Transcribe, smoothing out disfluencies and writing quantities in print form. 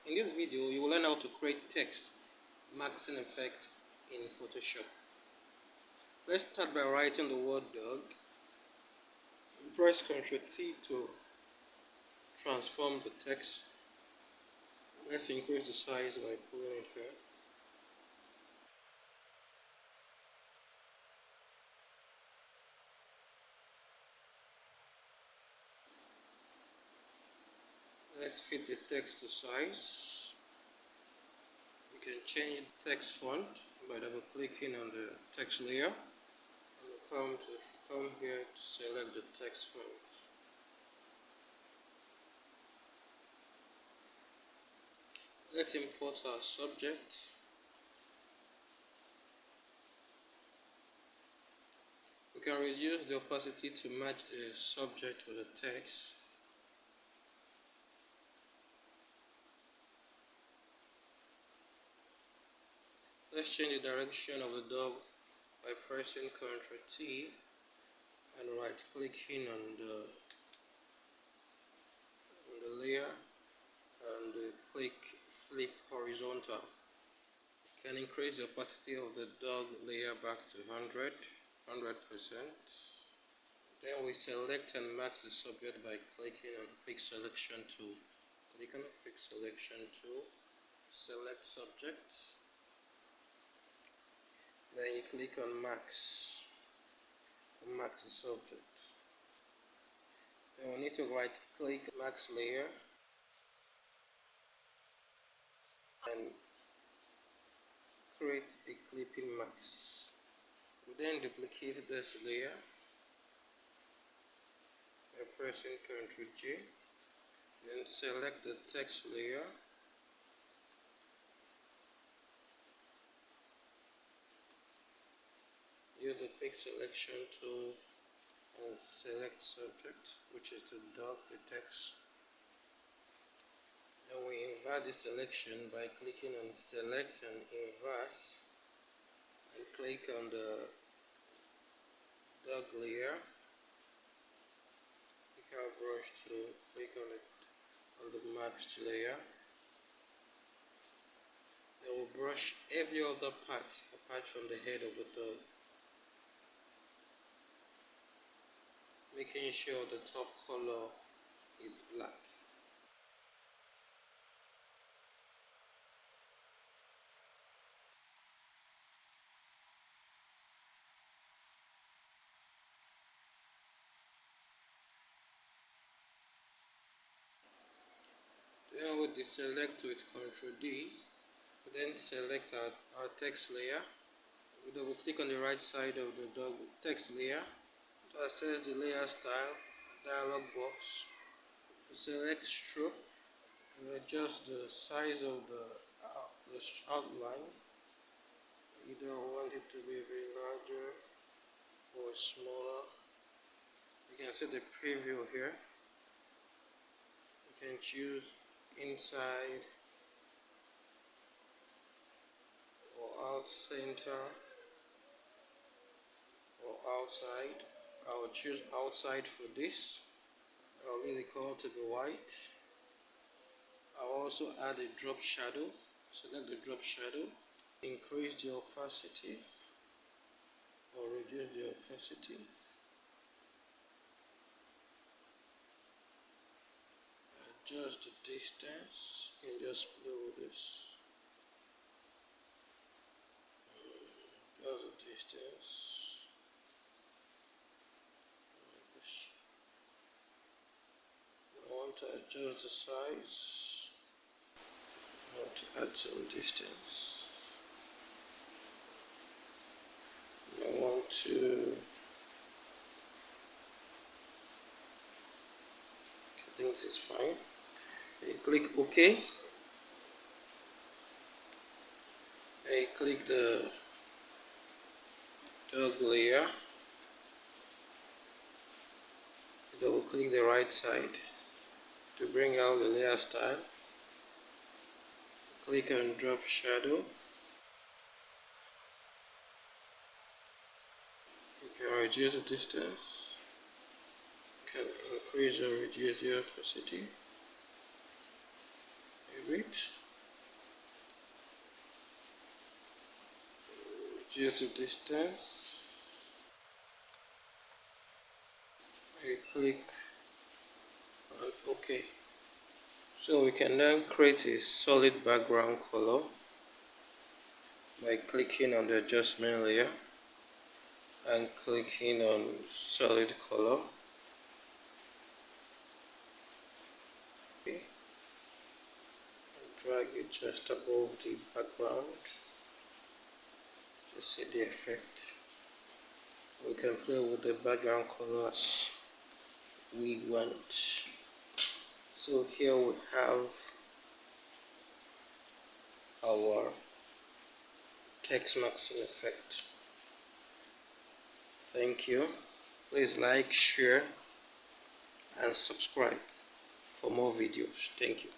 In this video, you will learn how to create text maxing effect in Photoshop. Let's start by writing the word dog. Press Ctrl T to transform the text. Let's increase the size by pulling it here. Let's fit the text to size. You can change the text font by double clicking on the text layer and come here to select the text font. Let's import our subject. We can reduce the opacity to match the subject with the text. Let's change the direction of the dog by pressing Ctrl T and right clicking on the layer and click flip horizontal. You can increase the opacity of the dog layer back to 100%. Then we select and max the subject by clicking on quick selection tool. Click on the quick selection tool, select subject, then you click on max the subject. Then we need to right click max layer and create a clipping max. We then duplicate this layer by pressing Ctrl J, then select the text layer, use the quick selection tool and select subject, which is the dog, the text. Then we invert the selection by clicking on select and inverse and click on the dog layer. Click our brush to click on the matched layer. Then we'll brush every other part apart from the head of the dog, making sure the top color is black. Then we'll deselect with Ctrl D, then select our text layer. We double click on the right side of the dog text layer to access the layer style dialog box. We select stroke. We adjust the size of the outline. Either we want it to be a bit larger or smaller. You can see the preview here. You can choose inside or out center or outside. I will choose outside for this. I'll leave the color to be white. I'll also add a drop shadow. Select the drop shadow. Increase the opacity or reduce the opacity. Adjust the distance. You can just play with this. Adjust the distance. I want to adjust the size. I want to add some distance. I want to. I think this is fine. You click OK. And you click the dog layer. Double click the right side to bring out the layer style. Click on drop shadow. You can reduce the distance. You can increase or reduce the opacity a bit. due to distance. I click on OK. So we can then create a solid background color by clicking on the adjustment layer and clicking on solid color. Okay. Drag it just above the background to see the effect. We can play with the background colors we want. So here we have our text maxing effect. Thank you. Please like, share and subscribe for more videos. Thank you.